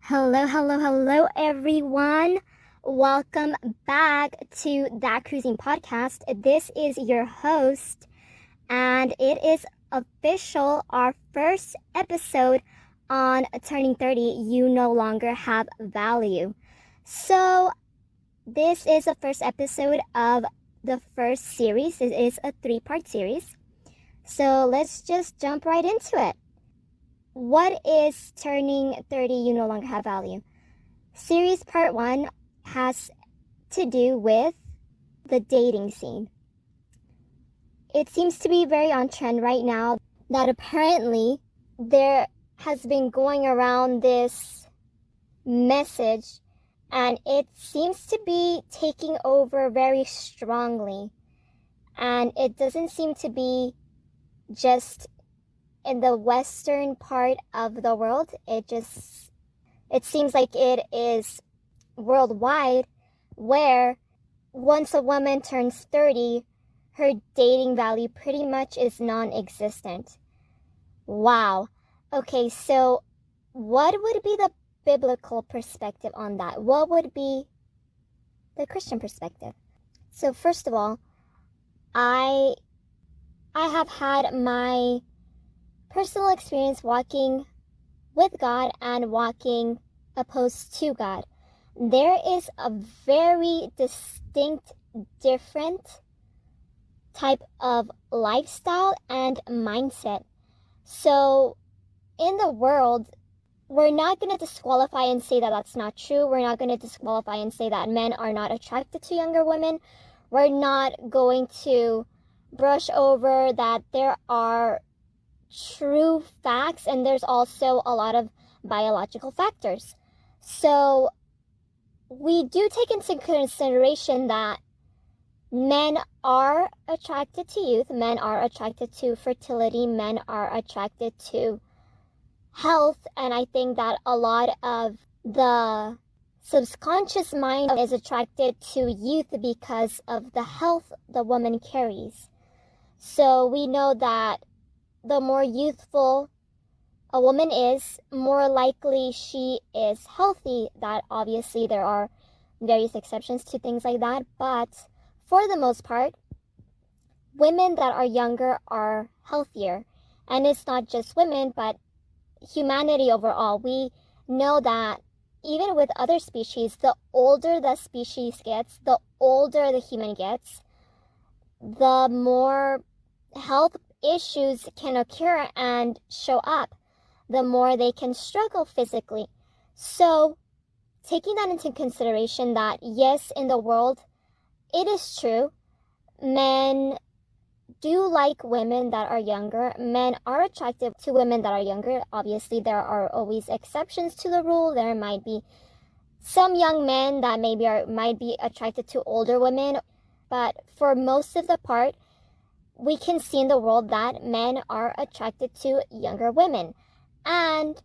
Hello, hello, hello, everyone. Welcome back to That Cruising Podcast. This is your host, and it is official, our first episode on Turning 30. You no longer have value. So, this is the first episode of the first series. It is a 3-part series. So, let's just jump right into it. What is turning 30 you no longer have value? Series part 1 has to do with the dating scene. It seems to be very on trend right now that apparently there has been going around this message, and it seems to be taking over very strongly. And it doesn't seem to be just in the western part of the world. It seems like it is worldwide, where once a woman turns 30, her dating value pretty much is non-existent. Wow. Okay, so what would be the biblical perspective on that? What would be the Christian perspective? So first of all, I have had my personal experience walking with God and walking opposed to God. There is a very distinct, different type of lifestyle and mindset. So in the world, we're not going to disqualify and say that that's not true. We're not going to disqualify and say that men are not attracted to younger women. We're not going to brush over that there are true facts, and there's also a lot of biological factors. So we do take into consideration that men are attracted to youth, men are attracted to fertility, men are attracted to health, and I think that a lot of the subconscious mind is attracted to youth because of the health the woman carries. So we know that the more youthful a woman is, more likely she is healthy. That obviously there are various exceptions to things like that, but for the most part, women that are younger are healthier. And it's not just women, but humanity overall. We know that even with other species, the older the species gets, the older the human gets, the more health issues can occur and show up, the more they can struggle physically. So taking that into consideration, that yes, in the world, it is true, men do like women that are younger. Men are attracted to women that are younger. Obviously, there are always exceptions to the rule. There might be some young men that might be attracted to older women, but for most of the part, we can see in the world that men are attracted to younger women. And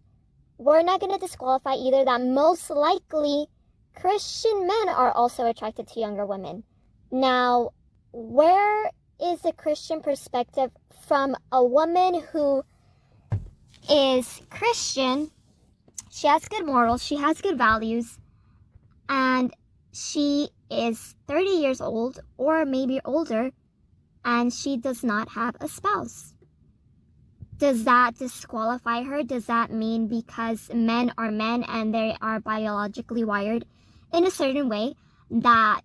we're not going to disqualify either that most likely Christian men are also attracted to younger women. Now, where is the Christian perspective from a woman who is Christian? She has good morals, she has good values, and she is 30 years old or maybe older, and she does not have a spouse. Does that disqualify her? Does that mean because men are men and they are biologically wired in a certain way that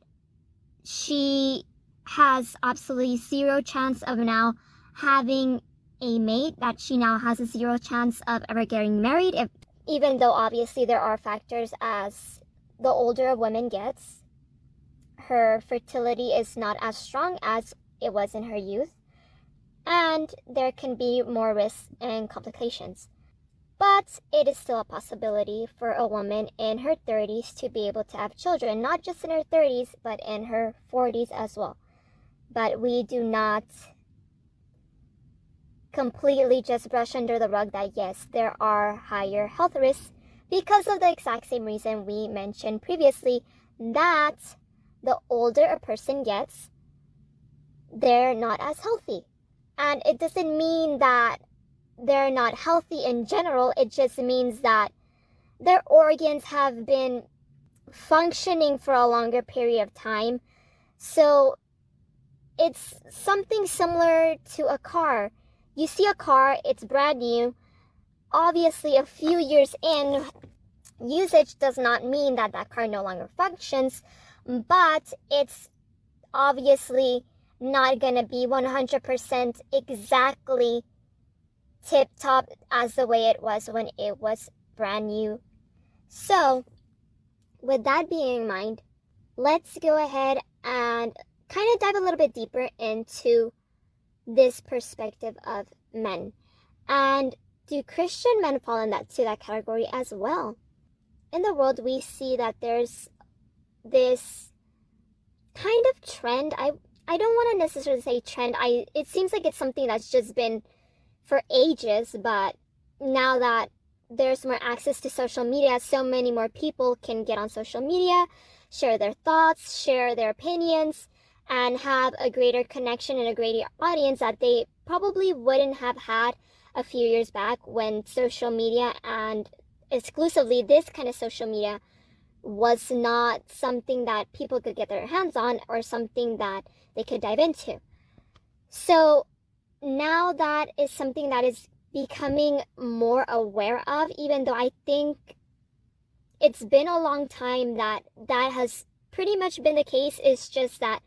she has absolutely zero chance of now having a mate, that she now has a zero chance of ever getting married? Even though obviously there are factors, as the older a woman gets, her fertility is not as strong as it was in her youth, and there can be more risks and complications. But it is still a possibility for a woman in her 30s to be able to have children, not just in her 30s, but in her 40s as well. But we do not completely just brush under the rug that yes, there are higher health risks because of the exact same reason we mentioned previously, that the older a person gets, they're not as healthy. And it doesn't mean that they're not healthy in general. It just means that their organs have been functioning for a longer period of time. So it's something similar to a car. You see a car, it's brand new. Obviously, a few years in, usage does not mean that that car no longer functions, but it's obviously not going to be 100% exactly tip-top as the way it was when it was brand new. So, with that being in mind, let's go ahead and kind of dive a little bit deeper into this perspective of men. And do Christian men fall in to that category as well? In the world, we see that there's this kind of trend. I don't want to necessarily say trend. It seems like it's something that's just been for ages, but now that there's more access to social media, so many more people can get on social media, share their thoughts, share their opinions, and have a greater connection and a greater audience that they probably wouldn't have had a few years back when social media, and exclusively this kind of social media, was not something that people could get their hands on or something that they could dive into. So now that is something that is becoming more aware of, even though I think it's been a long time that has pretty much been the case. It's just that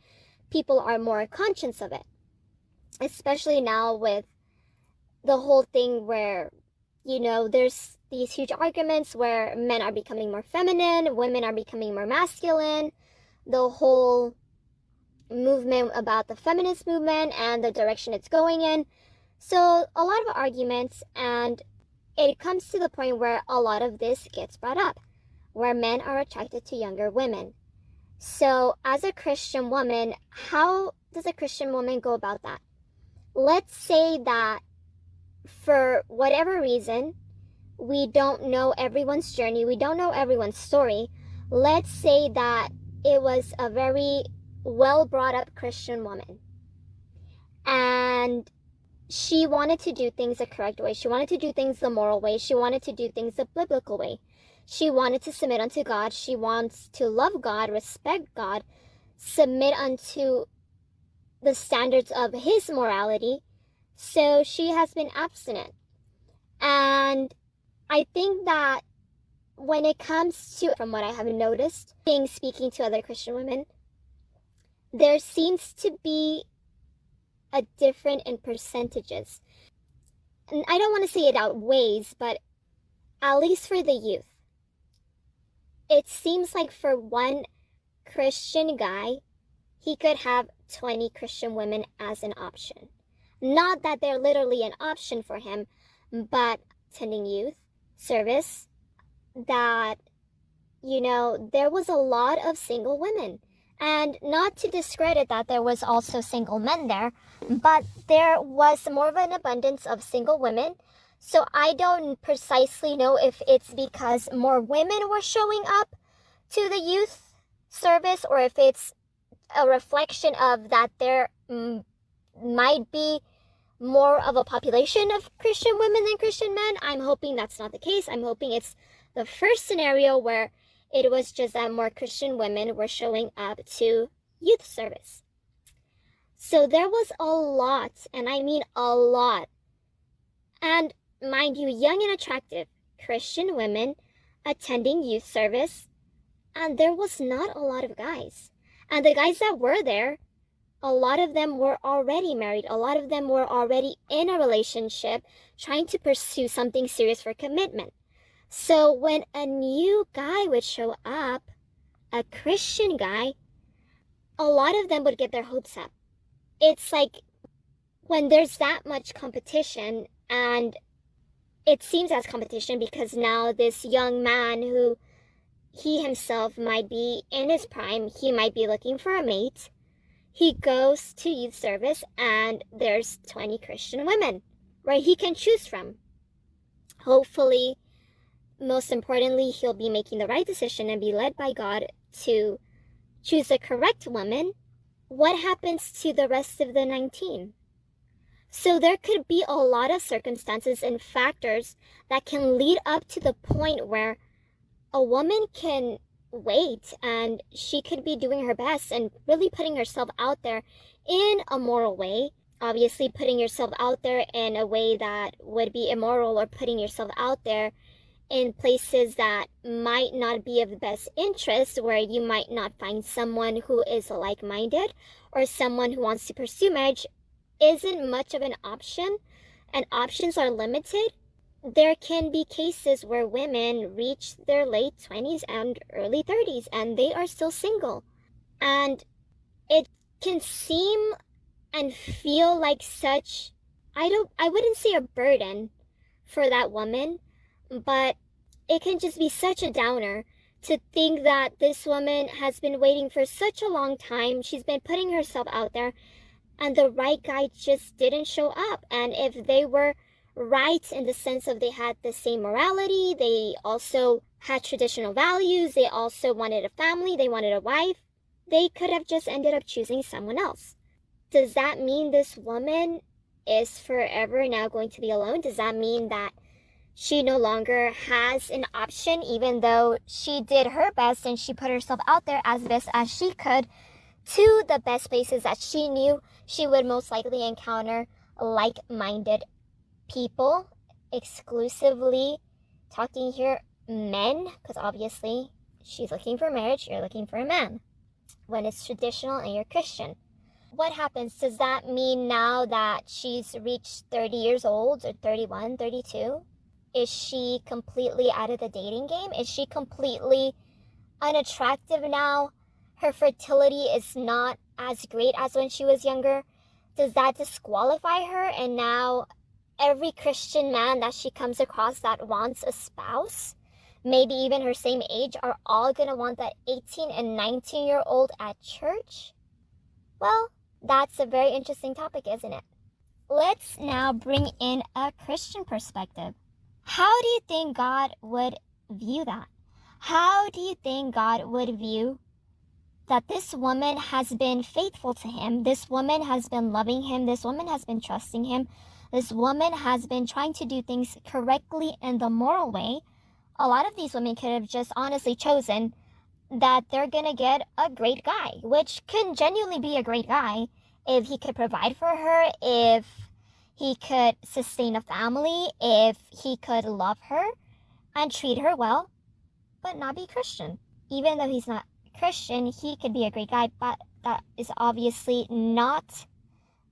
people are more conscious of it, especially now with the whole thing where, there's these huge arguments where men are becoming more feminine, women are becoming more masculine, the whole movement about the feminist movement and the direction it's going in. So a lot of arguments, and it comes to the point where a lot of this gets brought up, where men are attracted to younger women. So as a Christian woman, how does a Christian woman go about that? Let's say that for whatever reason, we don't know everyone's journey, we don't know everyone's story. Let's say that it was a very well brought up Christian woman, and she wanted to do things the correct way. She wanted to do things the moral way. She wanted to do things the biblical way. She wanted to submit unto God. She wants to love God, respect God, submit unto the standards of His morality. So she has been abstinent. And I think that when it comes to, from what I have noticed, speaking to other Christian women, there seems to be a difference in percentages. And I don't want to say it outweighs, but at least for the youth, it seems like for one Christian guy, he could have 20 Christian women as an option. Not that they're literally an option for him, but attending youth service, that, there was a lot of single women. And not to discredit that there was also single men there, but there was more of an abundance of single women. So I don't precisely know if it's because more women were showing up to the youth service, or if it's a reflection of that there might be more of a population of Christian women than Christian men. I'm hoping that's not the case. I'm hoping it's the first scenario where it was just that more Christian women were showing up to youth service. So there was a lot, and I mean a lot, and mind you, young and attractive Christian women attending youth service, and there was not a lot of guys. And the guys that were there, a lot of them were already married. A lot of them were already in a relationship, trying to pursue something serious for commitment. So when a new guy would show up, a Christian guy, a lot of them would get their hopes up. It's like when there's that much competition, and it seems as competition because now this young man who he himself might be in his prime, he might be looking for a mate, he goes to youth service and there's 20 Christian women, right? He can choose from. Hopefully, most importantly, he'll be making the right decision and be led by God to choose the correct woman. What happens to the rest of the 19? So there could be a lot of circumstances and factors that can lead up to the point where a woman can wait and she could be doing her best and really putting herself out there in a moral way. Obviously, putting yourself out there in a way that would be immoral, or putting yourself out there in places that might not be of the best interest, where you might not find someone who is like-minded or someone who wants to pursue marriage, isn't much of an option, and options are limited. There can be cases where women reach their late 20s and early 30s and they are still single. And it can seem and feel like such, I wouldn't say a burden for that woman, but it can just be such a downer to think that this woman has been waiting for such a long time. She's been putting herself out there and the right guy just didn't show up. And if they were right in the sense of they had the same morality, they also had traditional values, they also wanted a family, they wanted a wife, they could have just ended up choosing someone else. Does that mean this woman is forever now going to be alone? Does that mean that she no longer has an option, even though she did her best and she put herself out there as best as she could to the best places that she knew she would most likely encounter like-minded people, exclusively talking here men, because obviously she's looking for marriage, you're looking for a man when it's traditional and you're Christian? What happens? Does that mean now that she's reached 30 years old or 31, 32? Is she completely out of the dating game? Is she completely unattractive now? Her fertility is not as great as when she was younger. Does that disqualify her? And now every Christian man that she comes across that wants a spouse, maybe even her same age, are all going to want that 18 and 19-year-old at church? Well, that's a very interesting topic, isn't it? Let's now bring in a Christian perspective. How do you think God would view that? How do you think God would view that this woman has been faithful to him, this woman has been loving him, this woman has been trusting him, this woman has been trying to do things correctly in the moral way? A lot of these women could have just honestly chosen that they're gonna get a great guy, which can genuinely be a great guy if he could provide for her, if he could sustain a family, if he could love her and treat her well, but not be Christian. Even though he's not Christian, he could be a great guy, but that is obviously not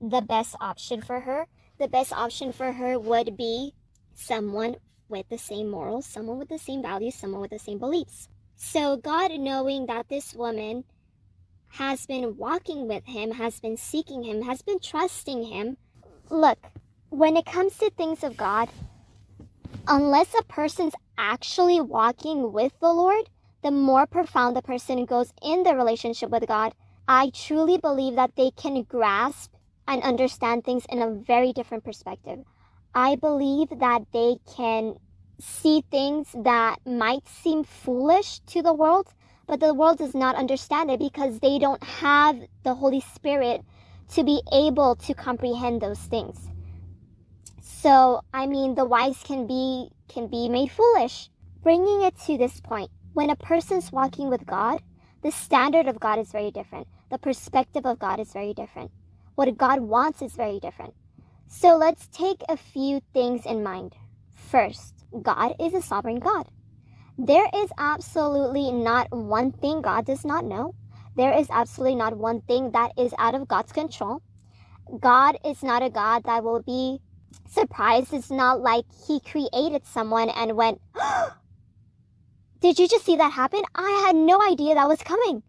the best option for her. The best option for her would be someone with the same morals, someone with the same values, someone with the same beliefs. So God, knowing that this woman has been walking with him, has been seeking him, has been trusting him. Look, when it comes to things of God, unless a person's actually walking with the Lord, the more profound the person goes in their relationship with God, I truly believe that they can grasp and understand things in a very different perspective. I believe that they can see things that might seem foolish to the world, but the world does not understand it because they don't have the Holy Spirit to be able to comprehend those things. So, I mean, the wise can be made foolish. Bringing it to this point, when a person's walking with God, the standard of God is very different. The perspective of God is very different. What God wants is very different. So let's take a few things in mind. First, God is a sovereign God. There is absolutely not one thing God does not know. There is absolutely not one thing that is out of God's control. God is not a God that will be surprised. It's not like he created someone and went, did you just see that happen? I had no idea that was coming.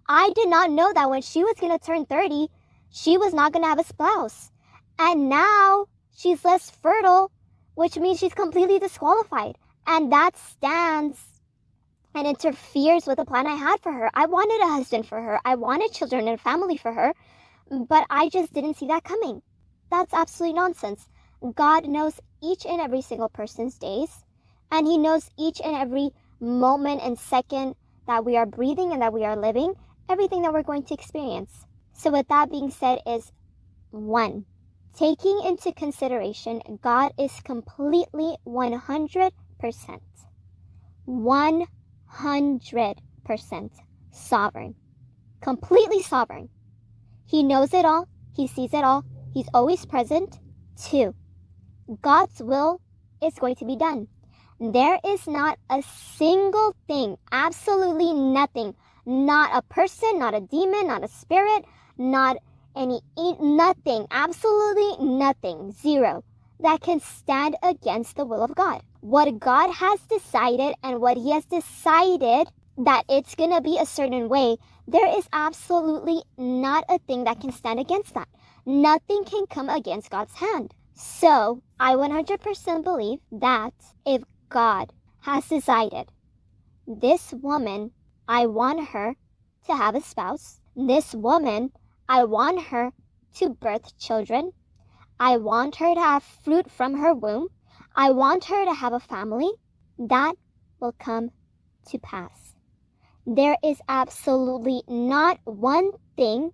I did not know that when she was going to turn 30, she was not going to have a spouse. And now she's less fertile, which means she's completely disqualified. And that stands and interferes with the plan I had for her. I wanted a husband for her. I wanted children and a family for her. But I just didn't see that coming. That's absolutely nonsense. God knows each and every single person's days. And he knows each and every moment and second that we are breathing and that we are living. Everything that we're going to experience. So with that being said is 1. Taking into consideration, God is completely 100%. 100% 100% sovereign. Completely sovereign. He knows it all. He sees it all. He's always present. 2, God's will is going to be done. There is not a single thing, absolutely nothing, not a person, not a demon, not a spirit, not nothing, absolutely nothing, 0, that can stand against the will of God. What God has decided and what He has decided that it's going to be a certain way, there is absolutely not a thing that can stand against that. Nothing can come against God's hand. So I 100% believe that if God has decided, this woman, I want her to have a spouse. This woman, I want her to birth children. I want her to have fruit from her womb. I want her to have a family. That will come to pass. There is absolutely not one thing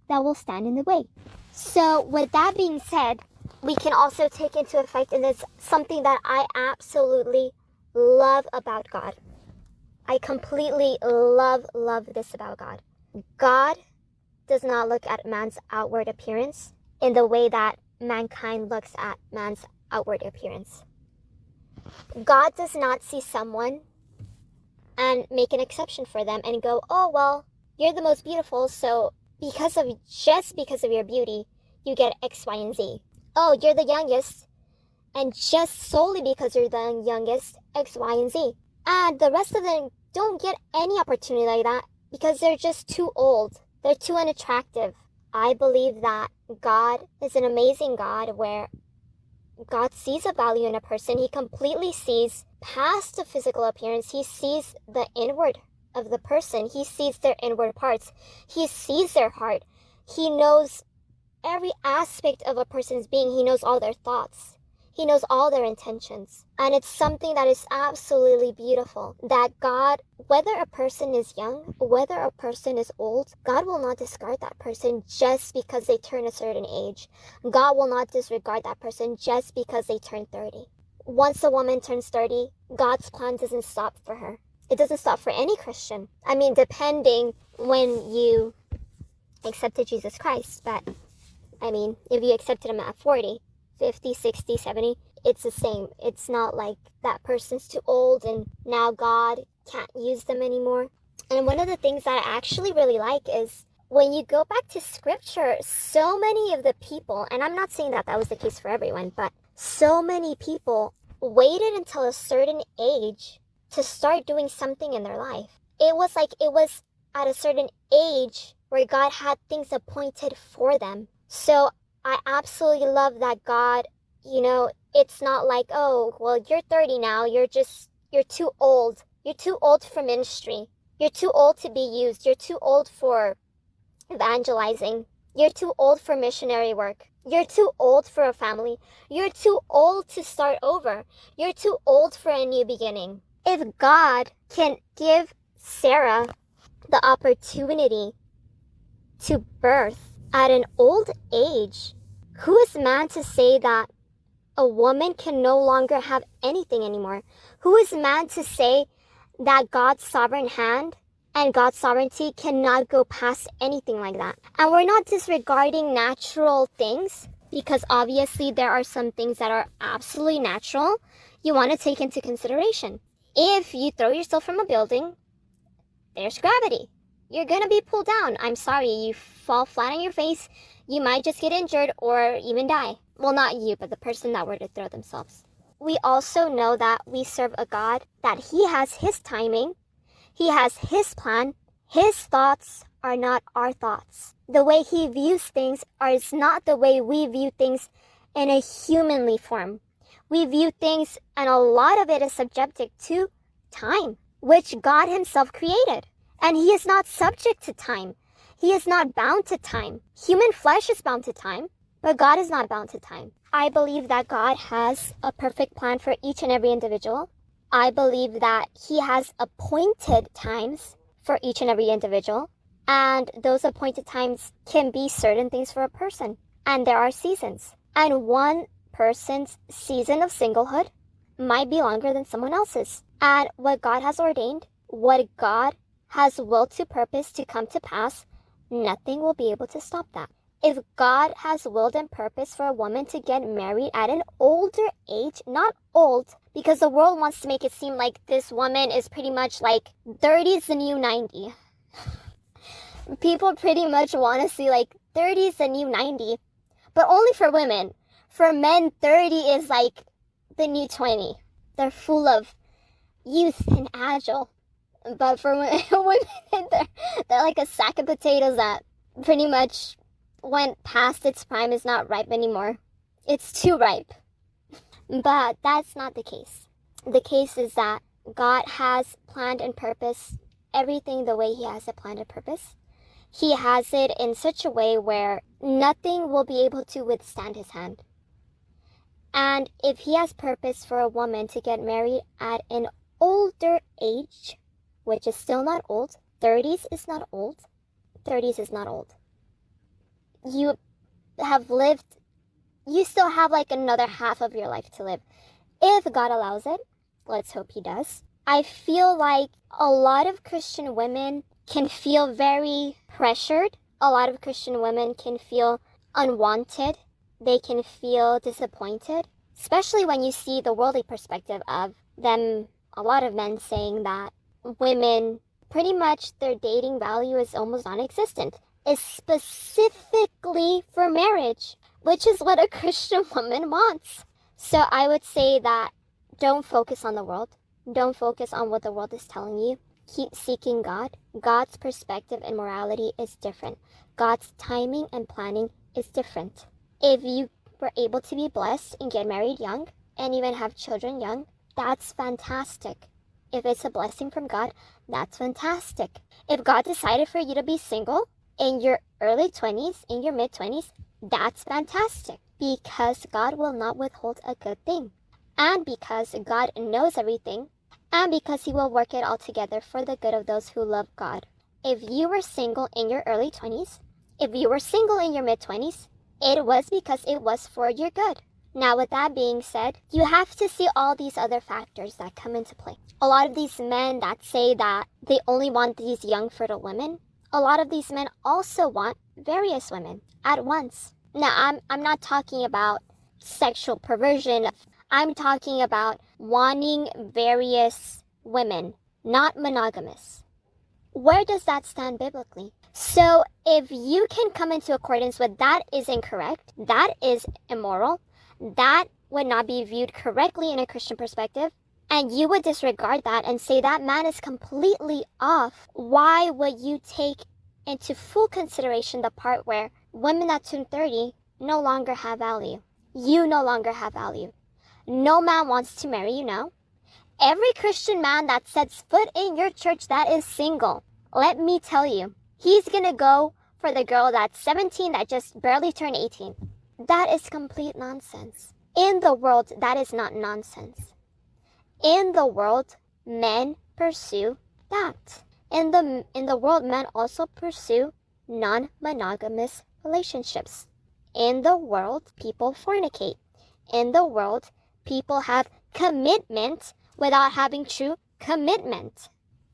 that will stand in the way. So with that being said, we can also take into effect, and it's something that I absolutely love about God. I completely love this about God. God does not look at man's outward appearance in the way that mankind looks at man's outward appearance. God does not see someone and make an exception for them and go, oh, well, you're the most beautiful, so just because of your beauty, you get X, Y, and Z. Oh, you're the youngest, and just solely because you're the youngest, X, Y, and Z. And the rest of them don't get any opportunity like that because they're just too old. They're too unattractive. I believe that God is an amazing God where God sees a value in a person. He completely sees past the physical appearance. He sees the inward of the person. He sees their inward parts. He sees their heart. He knows every aspect of a person's being. He knows all their thoughts. He knows all their intentions. And it's something that is absolutely beautiful, that God, whether a person is young, whether a person is old, God will not discard that person just because they turn a certain age. God will not disregard that person just because they turn 30. Once a woman turns 30, God's plan doesn't stop for her. It doesn't stop for any Christian. I mean, depending when you accepted Jesus Christ, but I mean, if you accepted him at 40, 50, 60, 70, it's the same. It's not like that person's too old and now God can't use them anymore. And one of the things that I actually really like is when you go back to scripture, so many of the people, and I'm not saying that that was the case for everyone, but so many people waited until a certain age to start doing something in their life. It was at a certain age where God had things appointed for them. So I absolutely love that God, it's not like, oh, well, you're 30 now. You're too old. You're too old for ministry. You're too old to be used. You're too old for evangelizing. You're too old for missionary work. You're too old for a family. You're too old to start over. You're too old for a new beginning. If God can give Sarah the opportunity to birth at an old age, who is man to say that a woman can no longer have anything anymore? Who is man to say that God's sovereign hand and God's sovereignty cannot go past anything like that? And we're not disregarding natural things, because obviously there are some things that are absolutely natural you want to take into consideration. If you throw yourself from a building, there's gravity. You're going to be pulled down. I'm sorry, you fall flat on your face, you might just get injured or even die. Well, not you, but the person that were to throw themselves. We also know that we serve a God that he has his timing. He has his plan. His thoughts are not our thoughts. The way he views things is not the way we view things in a humanly form. We view things, and a lot of it is subjected to time, which God himself created. And he is not subject to time. He is not bound to time. Human flesh is bound to time, but God is not bound to time. I believe that God has a perfect plan for each and every individual. I believe that he has appointed times for each and every individual. And those appointed times can be certain things for a person. And there are seasons. And one person's season of singlehood might be longer than someone else's. And what God has ordained, what God has willed to purpose to come to pass, nothing will be able to stop that. If God has willed and purpose for a woman to get married at an older age, not old, because the world wants to make it seem like this woman is pretty much like 30 is the new 90. People pretty much want to see like 30 is the new 90, but only for women. For men, 30 is like the new 20. They're full of youth and agile. But for women, they're like a sack of potatoes that pretty much went past its prime, is not ripe anymore. It's too ripe. But that's not the case. The case is that God has planned and purposed everything the way He has it planned and purpose. He has it in such a way where nothing will be able to withstand His hand. And if He has purpose for a woman to get married at an older age, which is still not old, 30s is not old, 30s is not old. You still have like another half of your life to live. If God allows it, let's hope He does. I feel like a lot of Christian women can feel very pressured. A lot of Christian women can feel unwanted. They can feel disappointed, especially when you see the worldly perspective of them, a lot of men saying that women, pretty much their dating value is almost non-existent. Is specifically for marriage, which is what a Christian woman wants. So I would say that don't focus on the world. Don't focus on what the world is telling you. Keep seeking God. God's perspective and morality is different. God's timing and planning is different. If you were able to be blessed and get married young and even have children young, that's fantastic. If it's a blessing from God, that's fantastic. If God decided for you to be single in your early 20s, in your mid-20s, that's fantastic, because God will not withhold a good thing, and because God knows everything, and because He will work it all together for the good of those who love God. If you were single in your early 20s, if you were single in your mid-20s, it was because it was for your good. Now, with that being said, you have to see all these other factors that come into play. A lot of these men that say that they only want these young, fertile women, a lot of these men also want various women at once. Now, I'm not talking about sexual perversion. I'm talking about wanting various women, not monogamous. Where does that stand biblically? So if you can come into accordance with that is incorrect, that is immoral, that would not be viewed correctly in a Christian perspective, and you would disregard that and say that man is completely off, why would you take into full consideration the part where women that turn 30 no longer have value? You no longer have value. No man wants to marry you now. Every Christian man that sets foot in your church that is single, let me tell you, he's gonna go for the girl that's 17 that just barely turned 18. That is complete nonsense. In the world, that is not nonsense. In the world, men pursue that. In the world, men also pursue non-monogamous relationships. In the world, people fornicate. In the world, people have commitment without having true commitment.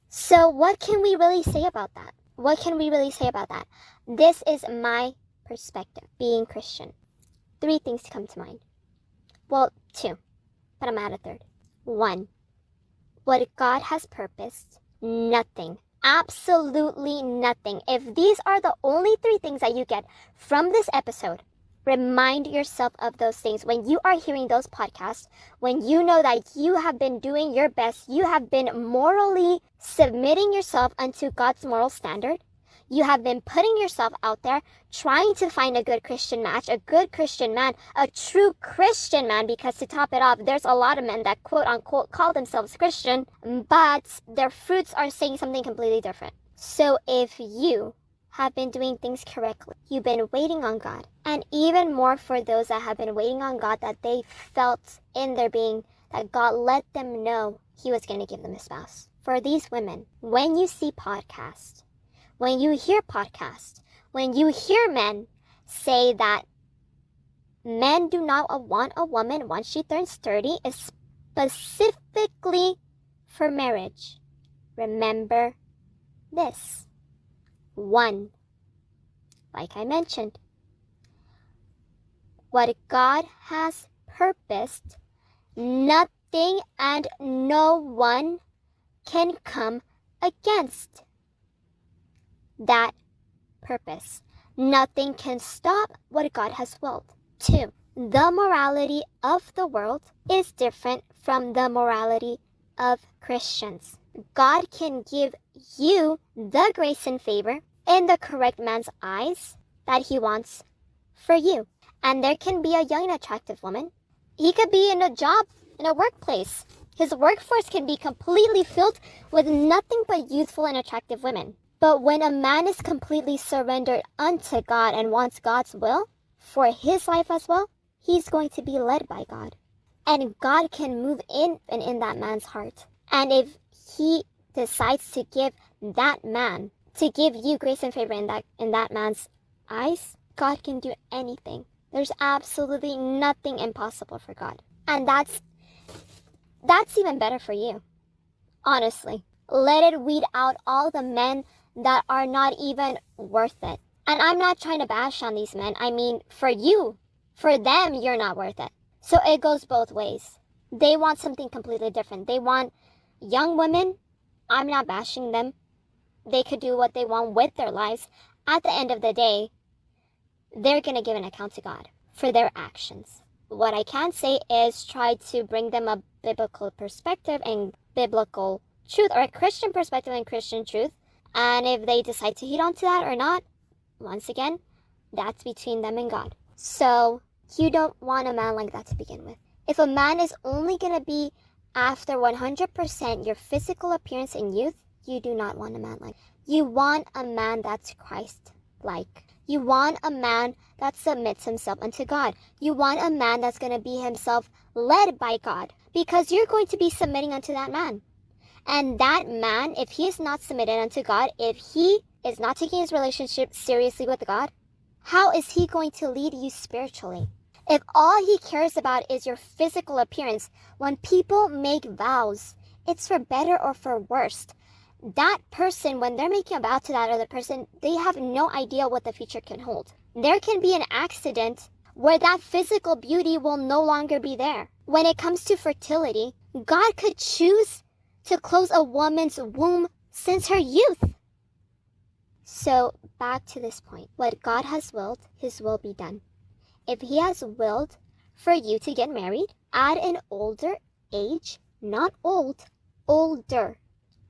So what can we really say about that? What can we really say about that? This is my perspective, being Christian. 3 things come to mind. Well, 2, but I'm at a third. 1, what God has purposed, nothing, absolutely nothing. If these are the only 3 things that you get from this episode, remind yourself of those things. When you are hearing those podcasts, when you know that you have been doing your best, you have been morally submitting yourself unto God's moral standard, you have been putting yourself out there, trying to find a good Christian match, a good Christian man, a true Christian man, because to top it off, there's a lot of men that quote unquote call themselves Christian, but their fruits are saying something completely different. So if you have been doing things correctly, you've been waiting on God, and even more for those that have been waiting on God, that they felt in their being that God let them know He was going to give them a spouse. For these women, when you see podcasts, when you hear podcasts, when you hear men say that men do not want a woman once she turns 30, is specifically for marriage, remember this. 1. Like I mentioned, what God has purposed, nothing and no one can come against that purpose. Nothing can stop what God has willed. 2. The morality of the world is different from the morality of Christians. God can give you the grace and favor in the correct man's eyes that He wants for you. And there can be a young and attractive woman. He could be in a job, in a workplace. His workforce can be completely filled with nothing but youthful and attractive women. But when a man is completely surrendered unto God and wants God's will for his life as well, he's going to be led by God. And God can move in that man's heart. And if He decides to give that man, to give you grace and favor in that man's eyes, God can do anything. There's absolutely nothing impossible for God. And that's even better for you. Honestly. Let it weed out all the men that are not even worth it. And I'm not trying to bash on these men. I mean, for you, for them, you're not worth it. So it goes both ways. They want something completely different. They want young women. I'm not bashing them. They could do what they want with their lives. At the end of the day, they're going to give an account to God for their actions. What I can say is try to bring them a biblical perspective and biblical truth, or a Christian perspective and Christian truth. And if they decide to heed on to that or not, once again, that's between them and God. So you don't want a man like that to begin with. If a man is only going to be after 100% your physical appearance and youth, you do not want a man like that. You want a man that's Christ-like. You want a man that submits himself unto God. You want a man that's going to be himself led by God, because you're going to be submitting unto that man. And that man, if he is not submitted unto God, if he is not taking his relationship seriously with God, how is he going to lead you spiritually? If all he cares about is your physical appearance, when people make vows, it's for better or for worse. That person, when they're making a vow to that other person, they have no idea what the future can hold. There can be an accident where that physical beauty will no longer be there. When it comes to fertility, God could choose to close a woman's womb since her youth. So back to this point. What God has willed, His will be done. If He has willed for you to get married at an older age, not old, older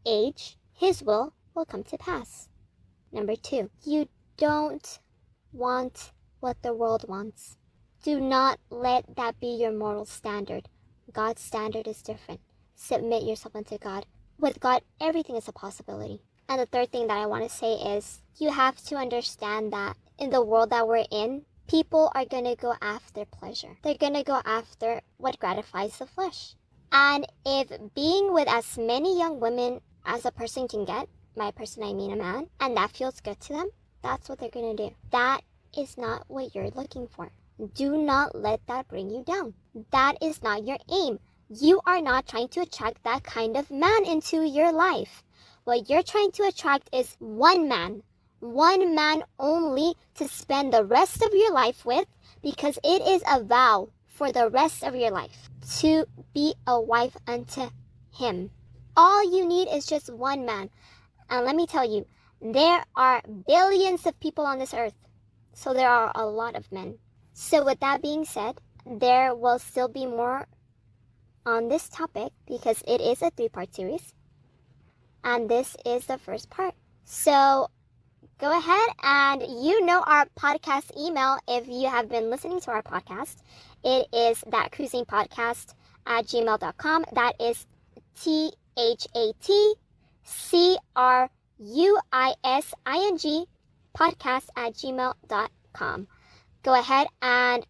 age, His will come to pass. Number 2, you don't want what the world wants. Do not let that be your moral standard. God's standard is different. Submit yourself unto God. With God, everything is a possibility. And the third thing that I want to say is you have to understand that in the world that we're in, people are going to go after pleasure. They're going to go after what gratifies the flesh. And if being with as many young women as a person can get, by person I mean a man, and that feels good to them, that's what they're going to do. That is not what you're looking for. Do not let that bring you down. That is not your aim. You are not trying to attract that kind of man into your life. What you're trying to attract is one man only to spend the rest of your life with, because it is a vow for the rest of your life to be a wife unto him. All you need is just one man. And let me tell you, there are billions of people on this earth. So there are a lot of men. So with that being said, there will still be more on this topic because it is a 3-part series. And this is the first part. So go ahead and you know our podcast email if you have been listening to our podcast. It is thatcruisingpodcast@gmail.com. That is THATCRUISING podcast@gmail.com. Go ahead and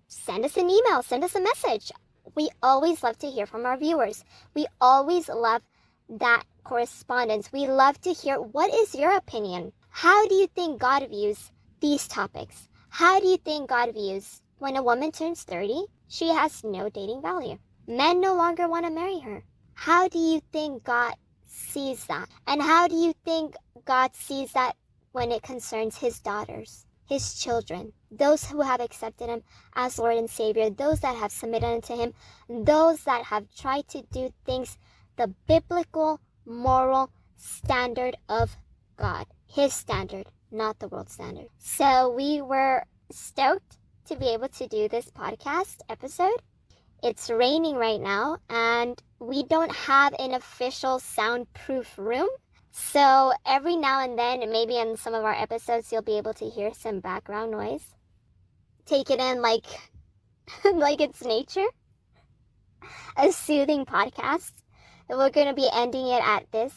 send us an email, send us a message. We always love to hear from our viewers. We always love that correspondence. We love to hear, what is your opinion? How do you think God views these topics? How do you think God views when a woman turns 30, she has no dating value? Men no longer want to marry her. How do you think God sees that. And how do you think God sees that when it concerns his daughters, his children, those who have accepted him as Lord and Savior, those that have submitted unto him, those that have tried to do things the biblical, moral standard of God, his standard, not the world standard. So we were stoked to be able to do this podcast episode. It's raining right now, and we don't have an official soundproof room. So every now and then, maybe in some of our episodes, you'll be able to hear some background noise. Take it in like it's nature. A soothing podcast. We're going to be ending it at this.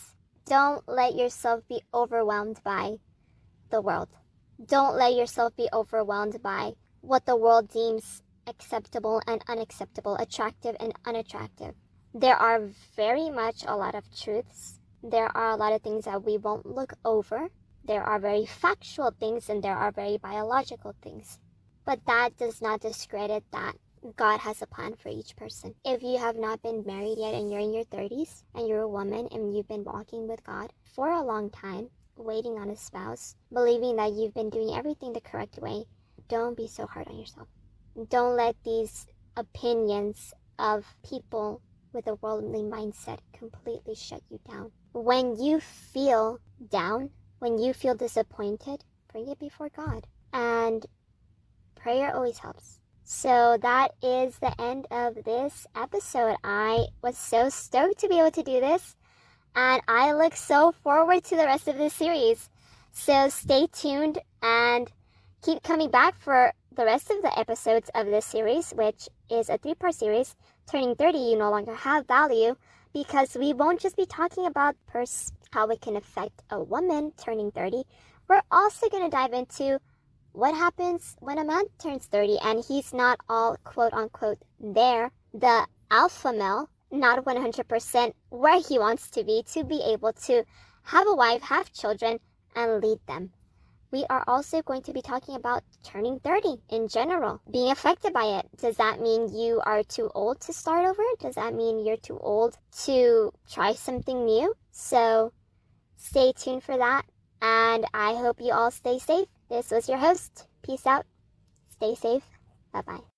Don't let yourself be overwhelmed by the world. Don't let yourself be overwhelmed by what the world deems acceptable and unacceptable, attractive and unattractive. There are very much a lot of truths. There are a lot of things that we won't look over. There are very factual things and there are very biological things. But that does not discredit that God has a plan for each person. If you have not been married yet and you're in your 30s and you're a woman and you've been walking with God for a long time, waiting on a spouse, believing that you've been doing everything the correct way, don't be so hard on yourself. Don't let these opinions of people with a worldly mindset completely shut you down. When you feel down, when you feel disappointed, bring it before God. And prayer always helps. So that is the end of this episode. I was so stoked to be able to do this, and I look so forward to the rest of this series. So stay tuned and keep coming back for the rest of the episodes of this series, which is a 3-part series, Turning 30, You No Longer Have Value, because we won't just be talking about how it can affect a woman turning 30. We're also going to dive into what happens when a man turns 30 and he's not all quote unquote there, the alpha male, not 100% where he wants to be able to have a wife, have children, and lead them. We are also going to be talking about turning 30 in general, being affected by it. Does that mean you are too old to start over? Does that mean you're too old to try something new? So stay tuned for that, and I hope you all stay safe. This was your host. Peace out. Stay safe. Bye-bye.